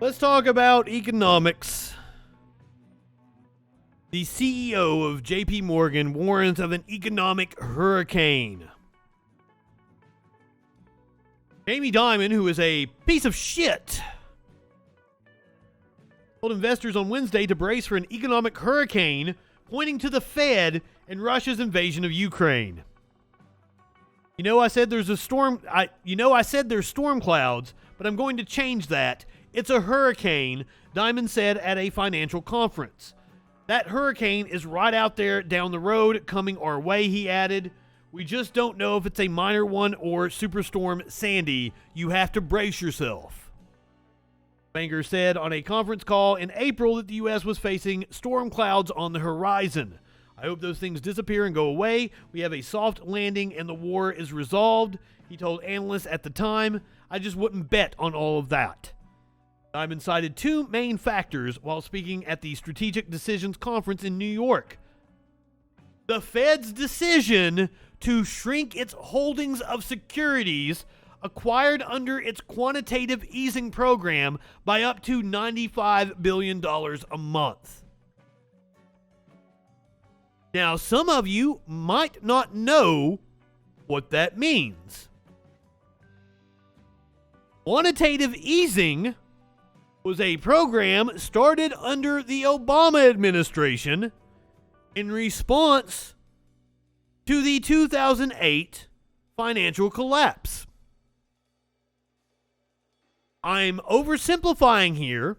Let's talk about economics. The CEO of JP Morgan warns of an economic hurricane. Jamie Dimon, who is a piece of shit, told investors on Wednesday to brace for an economic hurricane, pointing to the Fed and Russia's invasion of Ukraine. I said there's storm clouds, but I'm going to change that. It's a hurricane, Dimon said at a financial conference. That hurricane is right out there down the road coming our way, he added. We just don't know if it's a minor one or Superstorm Sandy. You have to brace yourself. Banker said on a conference call in April that the U.S. was facing storm clouds on the horizon. I hope those things disappear and go away. We have a soft landing and the war is resolved, he told analysts at the time. I just wouldn't bet on all of that. Dimon cited two main factors while speaking at the Strategic Decisions Conference in New York. The Fed's decision to shrink its holdings of securities acquired under its quantitative easing program by up to $95 billion a month. Now, some of you might not know what that means. Quantitative easing was a program started under the Obama administration in response to the 2008 financial collapse. I'm oversimplifying here,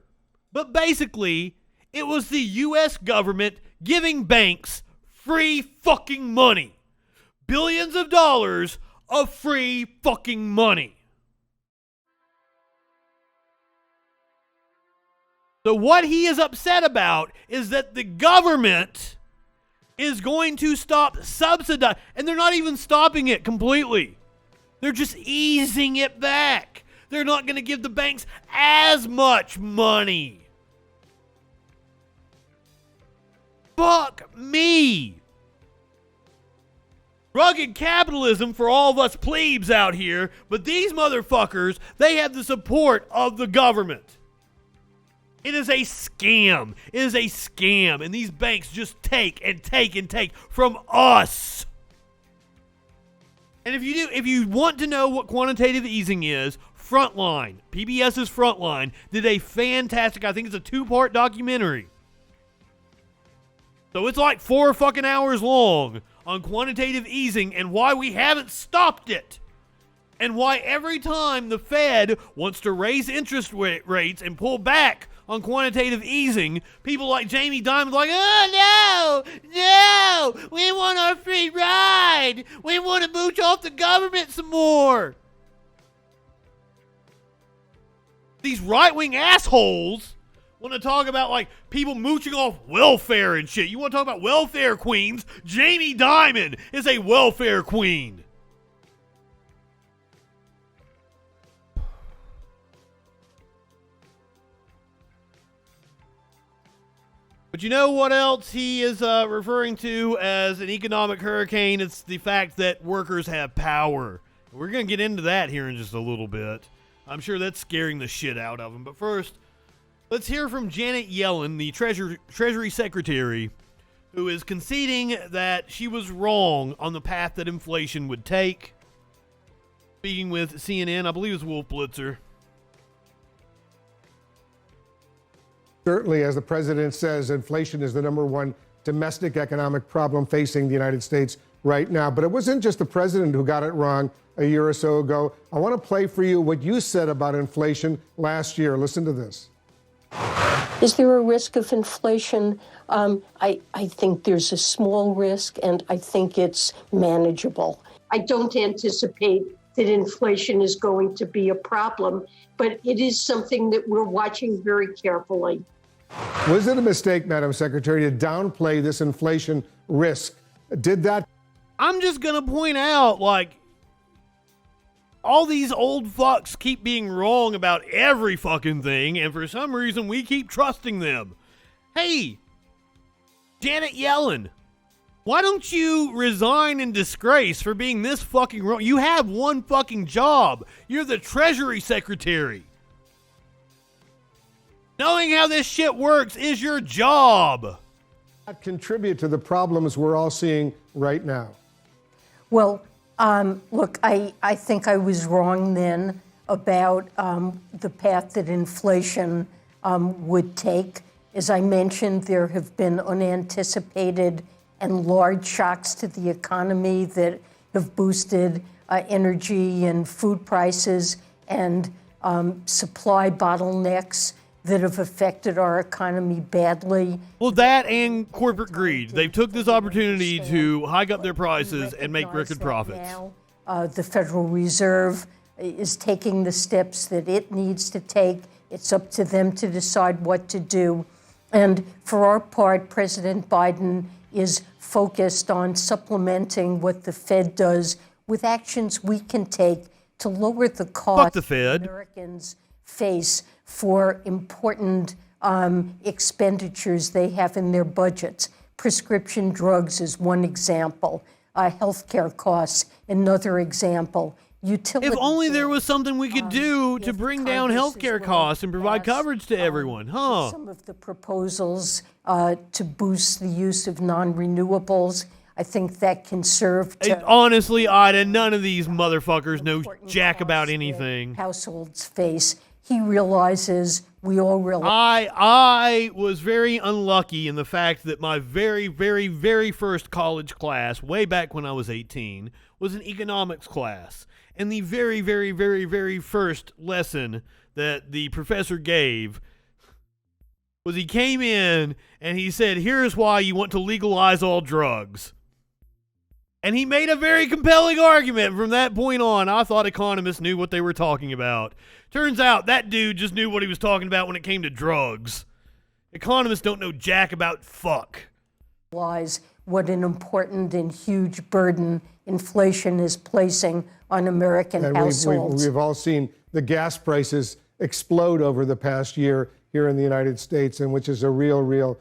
but basically, it was the U.S. government giving banks free fucking money. Billions of dollars of free fucking money. So what he is upset about is that the government is going to stop subsidizing, and they're not even stopping it completely. They're just easing it back. They're not going to give the banks as much money. Fuck me. Rugged capitalism for all of us plebes out here, but these motherfuckers, they have the support of the government. It is a scam. It is a scam. And these banks just take and take and take from us. And if you want to know what quantitative easing is, Frontline, PBS's Frontline, did a fantastic, I think it's a 2-part documentary. So it's like 4 fucking hours long on quantitative easing and why we haven't stopped it. And why every time the Fed wants to raise interest rates and pull back on quantitative easing, people like Jamie Dimon like, oh no, we want our free ride. We want to mooch off the government some more. These right-wing assholes want to talk about like people mooching off welfare and shit. You want to talk about welfare queens? Jamie Dimon is a welfare queen. But you know what else he is referring to as an economic hurricane? It's the fact that workers have power. We're going to get into that here in just a little bit. I'm sure that's scaring the shit out of them. But first, let's hear from Janet Yellen, the Treasury Secretary, who is conceding that she was wrong on the path that inflation would take. Speaking with CNN, I believe it was Wolf Blitzer. Certainly, as the president says, inflation is the number one domestic economic problem facing the United States right now. But it wasn't just the president who got it wrong a year or so ago. I want to play for you what you said about inflation last year. Listen to this. Is there a risk of inflation? I think there's a small risk, and I think it's manageable. I don't anticipate that inflation is going to be a problem, but it is something that we're watching very carefully. Was it a mistake, Madam Secretary, to downplay this inflation risk? Did that? I'm just going to point out, like, all these old fucks keep being wrong about every fucking thing, and for some reason we keep trusting them. Hey, Janet Yellen, why don't you resign in disgrace for being this fucking wrong? You have one fucking job. You're the Treasury Secretary. Knowing how this shit works is your job. Contribute to the problems we're all seeing right now? Well, look, I think I was wrong then about the path that inflation would take. As I mentioned, there have been unanticipated and large shocks to the economy that have boosted energy and food prices and supply bottlenecks that have affected our economy badly. Well, that and corporate greed. They've took this opportunity to hike up their prices and make record profits. Now, the Federal Reserve is taking the steps that it needs to take. It's up to them to decide what to do. And for our part, President Biden is focused on supplementing what the Fed does with actions we can take to lower the cost the Fed. Americans face for important expenditures they have in their budgets. Prescription drugs is one example. Healthcare costs, another example. If only there was something we could do to bring down healthcare costs and provide coverage to everyone, huh? Some of the proposals to boost the use of non-renewables, I think that can serve to... Honestly, Ida, none of these motherfuckers know jack about anything. Households face. He realizes, we all realize... I was very unlucky in the fact that my very, very, very first college class, way back when I was 18, was an economics class. And the very, very, very, very first lesson that the professor gave was he came in and he said, here's why you want to legalize all drugs. And he made a very compelling argument. From that point on, I thought economists knew what they were talking about. Turns out that dude just knew what he was talking about when it came to drugs. Economists don't know jack about fuck. What an important and huge burden inflation is placing on American households. We've all seen the gas prices explode over the past year here in the United States, and which is a real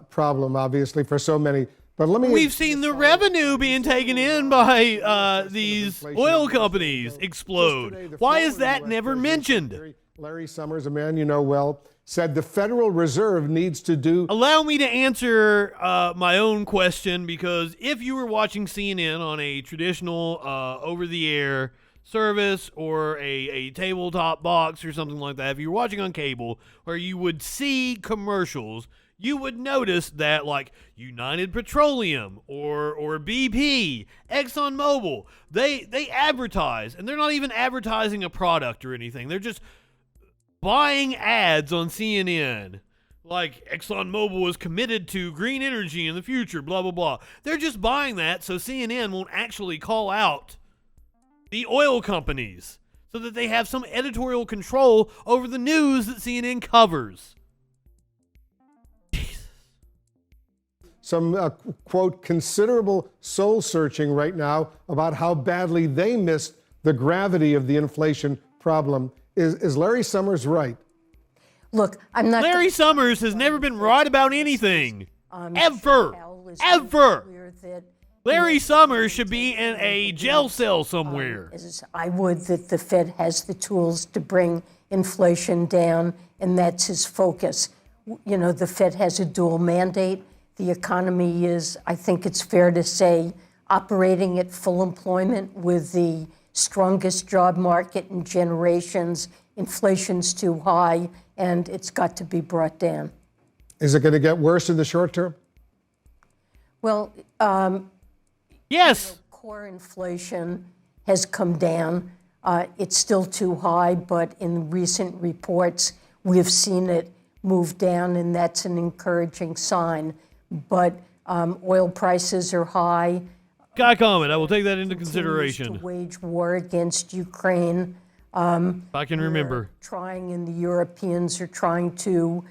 problem, obviously, for so many. But we've seen the revenue being taken in by these oil companies explode. Why is that never mentioned? Larry Summers, a man you know well, said the Federal Reserve needs to do... Allow me to answer my own question, because if you were watching CNN on a traditional over-the-air service or a tabletop box or something like that, if you were watching on cable where you would see commercials, you would notice that, like, United Petroleum or BP, ExxonMobil, they advertise, and they're not even advertising a product or anything. They're just buying ads on CNN. Like, ExxonMobil is committed to green energy in the future, blah, blah, blah. They're just buying that so CNN won't actually call out the oil companies so that they have some editorial control over the news that CNN covers. Some, quote, considerable soul searching right now about how badly they missed the gravity of the inflation problem. Is Larry Summers right? Look, I'm not... Larry Summers has never been right about anything. Ever. Larry Summers should be in a jail cell somewhere. I would that the Fed has the tools to bring inflation down, and that's his focus. You know, the Fed has a dual mandate. The economy is, I think it's fair to say, operating at full employment with the strongest job market in generations. Inflation's too high, and it's got to be brought down. Is it going to get worse in the short term? Well, yes. Core inflation has come down. It's still too high, but in recent reports, we've seen it move down, and that's an encouraging sign. But oil prices are high. Guy comment, I will take that into consideration. To wage war against Ukraine. If I can remember. And the Europeans are trying to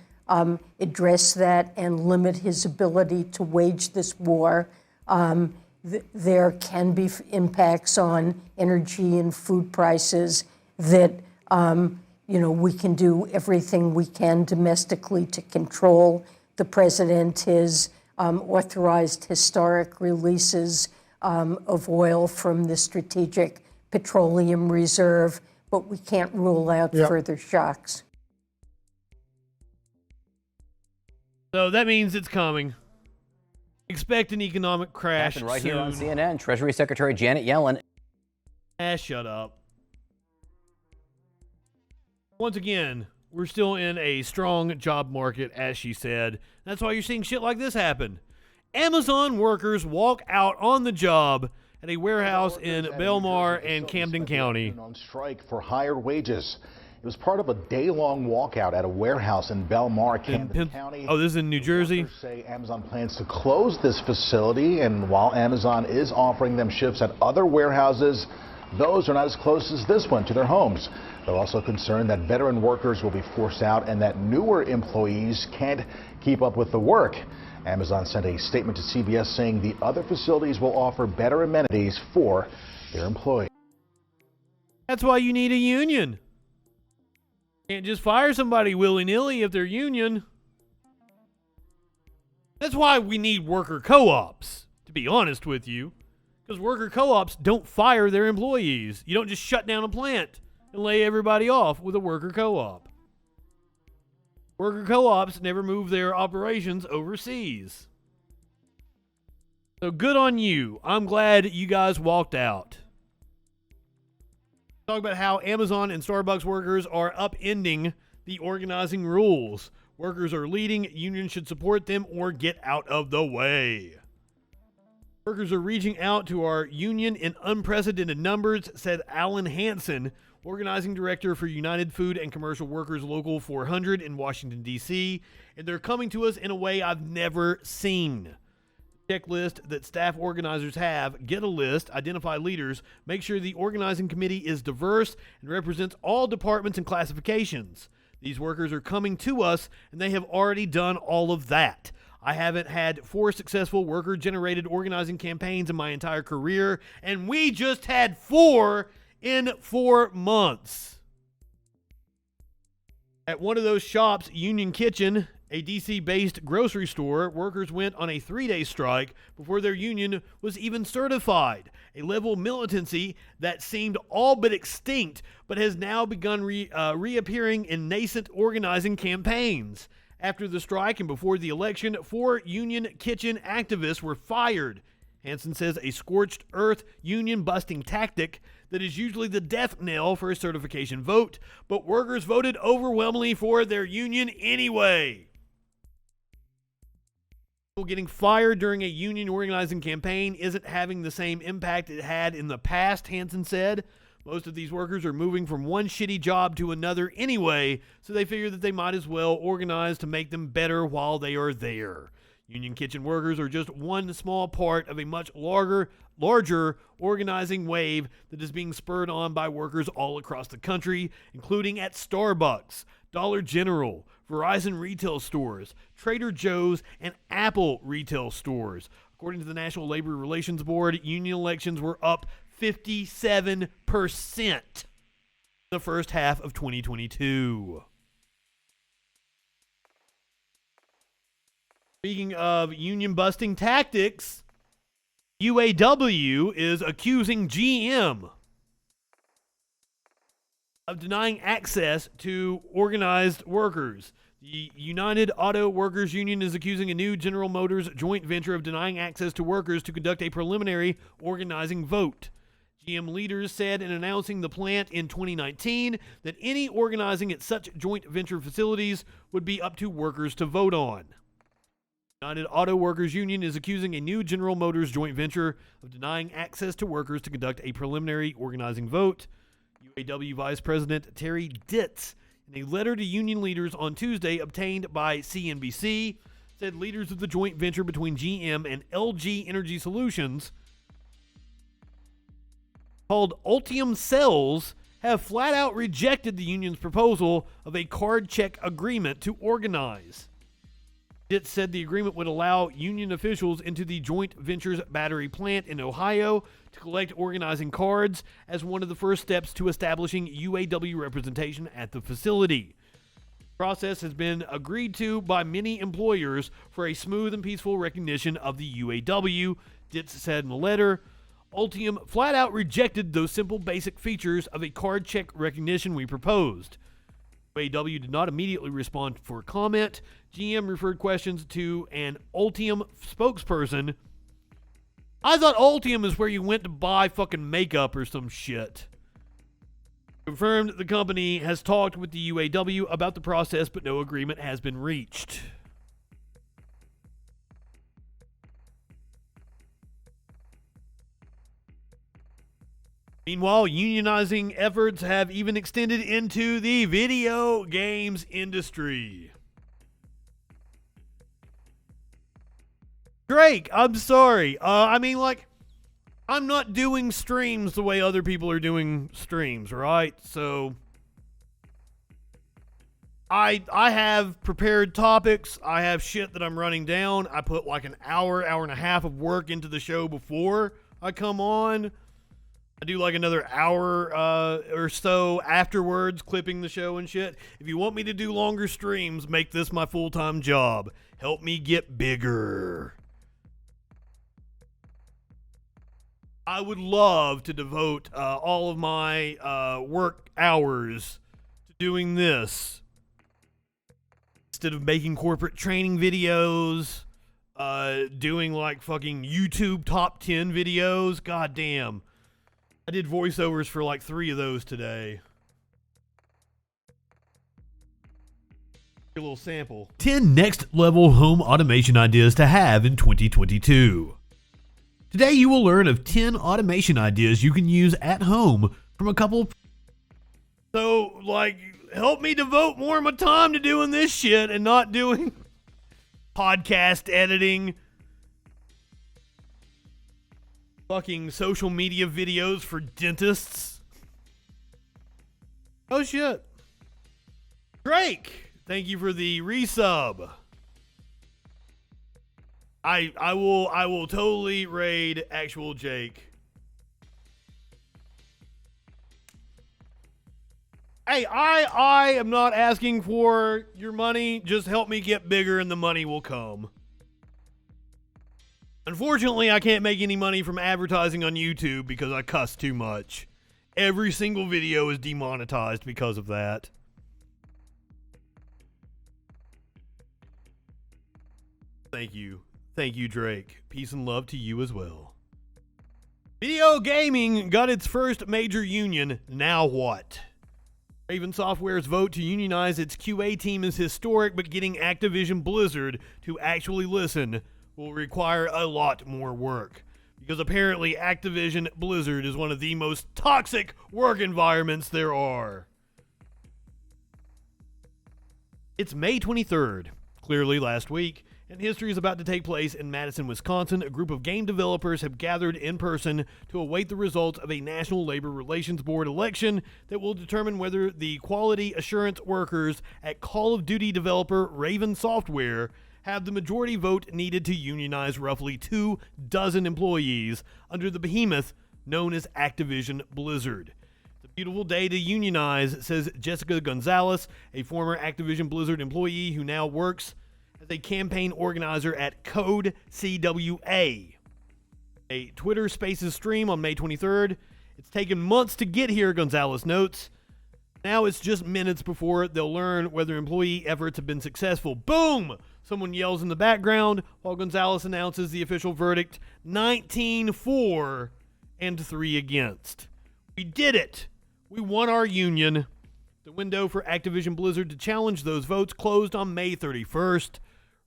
address that and limit his ability to wage this war. There can be impacts on energy and food prices that, we can do everything we can domestically to control. The president has authorized historic releases of oil from the Strategic Petroleum Reserve, but we can't rule out further shocks. So that means it's coming. Expect an economic crash Happened right soon. here on CNN. Treasury Secretary Janet Yellen. Shut up. Once again, we're still in a strong job market, as she said. That's why you're seeing shit like this happen. Amazon workers walk out on the job at a warehouse in Belmar and Camden County. On strike for higher wages. It was part of a day-long walkout at a warehouse in Belmar, Camden County. Oh, this is in New Jersey? Workers say Amazon plans to close this facility, and while Amazon is offering them shifts at other warehouses, those are not as close as this one to their homes. They're also concerned that veteran workers will be forced out and that newer employees can't keep up with the work. Amazon sent a statement to CBS saying the other facilities will offer better amenities for their employees. That's why you need a union. Can't just fire somebody willy-nilly if they're union. That's why we need worker co-ops, to be honest with you. Because worker co-ops don't fire their employees. You don't just shut down a plant and lay everybody off with a worker co-op. Worker co-ops never move their operations overseas. So good on you. I'm glad you guys walked out. Talk about how Amazon and Starbucks workers are upending the organizing rules. Workers are leading. Unions should support them or get out of the way. Workers are reaching out to our union in unprecedented numbers, said Alan Hansen, organizing director for United Food and Commercial Workers Local 400 in Washington, D.C., and they're coming to us in a way I've never seen. Checklist that staff organizers have: get a list, identify leaders, make sure the organizing committee is diverse and represents all departments and classifications. These workers are coming to us, and they have already done all of that. I haven't had 4 successful worker-generated organizing campaigns in my entire career, and we just had 4 in 4 months. At one of those shops, Union Kitchen, a DC-based grocery store, workers went on a 3-day strike before their union was even certified, a level of militancy that seemed all but extinct but has now begun reappearing in nascent organizing campaigns. After the strike and before the election, 4 Union Kitchen activists were fired. Hansen says a scorched earth union-busting tactic that is usually the death knell for a certification vote, but workers voted overwhelmingly for their union anyway. Getting fired during a union organizing campaign isn't having the same impact it had in the past, Hansen said. Most of these workers are moving from one shitty job to another anyway, so they figure that they might as well organize to make them better while they are there. Union Kitchen workers are just one small part of a much larger organizing wave that is being spurred on by workers all across the country, including at Starbucks, Dollar General, Verizon retail stores, Trader Joe's, and Apple retail stores. According to the National Labor Relations Board, union elections were up 57% the first half of 2022. Speaking of union-busting tactics, UAW is accusing GM of denying access to organized workers. The United Auto Workers Union is accusing a new General Motors joint venture of denying access to workers to conduct a preliminary organizing vote. GM leaders said in announcing the plant in 2019 that any organizing at such joint venture facilities would be up to workers to vote on. United Auto Workers Union is accusing a new General Motors joint venture of denying access to workers to conduct a preliminary organizing vote. UAW Vice President Terry Ditz, in a letter to union leaders on Tuesday obtained by CNBC, said leaders of the joint venture between GM and LG Energy Solutions, called Ultium Cells, have flat out rejected the union's proposal of a card check agreement to organize. Ditz said the agreement would allow union officials into the joint venture's battery plant in Ohio to collect organizing cards as one of the first steps to establishing UAW representation at the facility. The process has been agreed to by many employers for a smooth and peaceful recognition of the UAW, Ditz said in a letter. Ultium flat out rejected those simple basic features of a card check recognition we proposed. UAW did not immediately respond for comment. GM referred questions to an Ultium spokesperson. I thought Ultium is where you went to buy fucking makeup or some shit. Confirmed the company has talked with the UAW about the process, but no agreement has been reached. Meanwhile, unionizing efforts have even extended into the video games industry. Drake, I'm sorry. I'm not doing streams the way other people are doing streams, right? So I have prepared topics. I have shit that I'm running down. I put like an hour and a half of work into the show before I come on. I do like another hour or so afterwards, clipping the show and shit. If you want me to do longer streams, make this my full-time job. Help me get bigger. I would love to devote all of my work hours to doing this instead of making corporate training videos, doing like fucking YouTube top 10 videos. God damn. I did voiceovers for like 3 of those today. A little sample. 10 next level home automation ideas to have in 2022. Today you will learn of 10 automation ideas you can use at home from a couple. So, like, help me devote more of my time to doing this shit and not doing podcast editing, fucking social media videos for dentists. Oh shit. Drake, thank you for the resub. I will totally raid actual Jake. Hey, I am not asking for your money. Just help me get bigger and the money will come. Unfortunately, I can't make any money from advertising on YouTube because I cuss too much. Every single video is demonetized because of that. Thank you. Thank you, Drake. Peace and love to you as well. Video gaming got its first major union. Now what? Raven Software's vote to unionize its QA team is historic, but getting Activision Blizzard to actually listen will require a lot more work. Because apparently Activision Blizzard is one of the most toxic work environments there are. It's May 23rd, clearly last week, and history is about to take place in Madison, Wisconsin. A group of game developers have gathered in person to await the results of a National Labor Relations Board election that will determine whether the quality assurance workers at Call of Duty developer Raven Software have the majority vote needed to unionize roughly 24 employees under the behemoth known as Activision Blizzard. It's a beautiful day to unionize, says Jessica Gonzalez, a former Activision Blizzard employee who now works as a campaign organizer at Code CWA. A Twitter Spaces stream on May 23rd. It's taken months to get here, Gonzalez notes. Now it's just minutes before they'll learn whether employee efforts have been successful. Boom! Someone yells in the background while Gonzalez announces the official verdict, 19 for and 3 against. We did it! We won our union. The window for Activision Blizzard to challenge those votes closed on May 31st.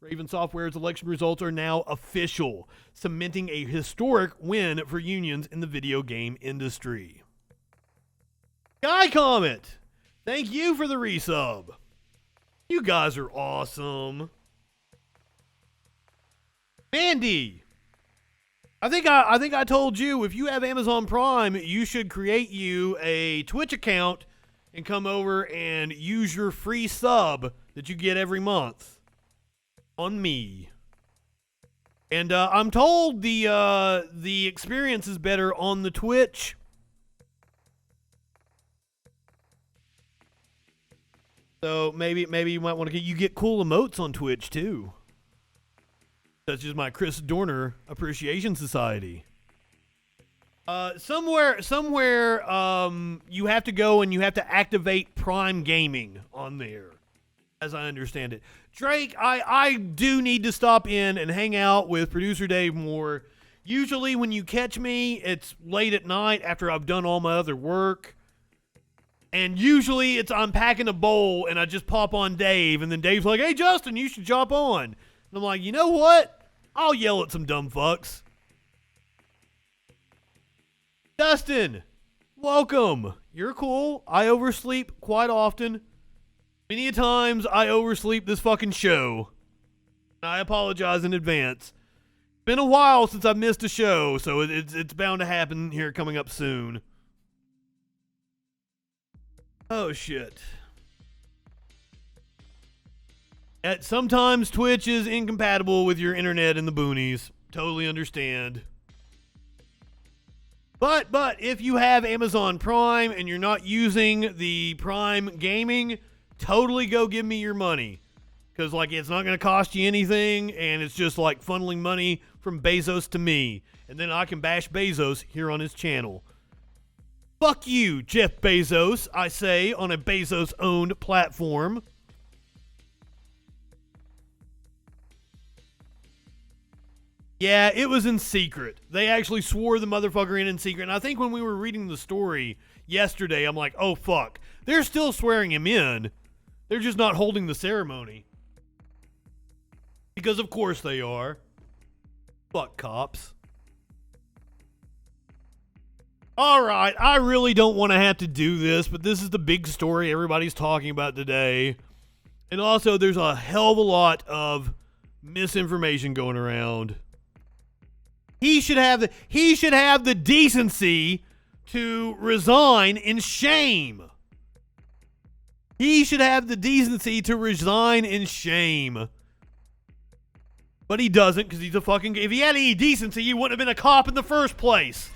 Raven Software's election results are now official, cementing a historic win for unions in the video game industry. Guy Comet, thank you for the resub. You guys are awesome. Mandy, I think I told you, if you have Amazon Prime, you should create you a Twitch account and come over and use your free sub that you get every month on me. And I'm told the experience is better on the Twitch. So maybe you might want to get cool emotes on Twitch too. Such as my Chris Dorner Appreciation Society. Somewhere, you have to go and you have to activate Prime Gaming on there, as I understand it. Drake, I do need to stop in and hang out with producer Dave more. Usually when you catch me, it's late at night after I've done all my other work. And usually I'm packing a bowl and I just pop on Dave, and then Dave's like, hey, Justin, you should jump on. And I'm like, you know what? I'll yell at some dumb fucks. Dustin, welcome. You're cool. I oversleep quite often. Many a times I oversleep this fucking show. I apologize in advance. Been a while since I've missed a show, so it's bound to happen here coming up soon. Oh, shit. Sometimes Twitch is incompatible with your internet in the boonies. Totally understand. But if you have Amazon Prime and you're not using the Prime Gaming, totally go give me your money. Because, like, it's not going to cost you anything, and it's just, like, funneling money from Bezos to me. And then I can bash Bezos here on his channel. Fuck you, Jeff Bezos, I say, on a Bezos-owned platform. Yeah, it was in secret. They actually swore the motherfucker in secret. And I think when we were reading the story yesterday, I'm like, oh, fuck. They're still swearing him in. They're just not holding the ceremony. Because of course they are. Fuck cops. Alright, I really don't want to have to do this, but this is the big story everybody's talking about today. And also, there's a hell of a lot of misinformation going around. He should have the decency to resign in shame. He should have the decency to resign in shame. But he doesn't, because he's a fucking... If he had any decency, he wouldn't have been a cop in the first place.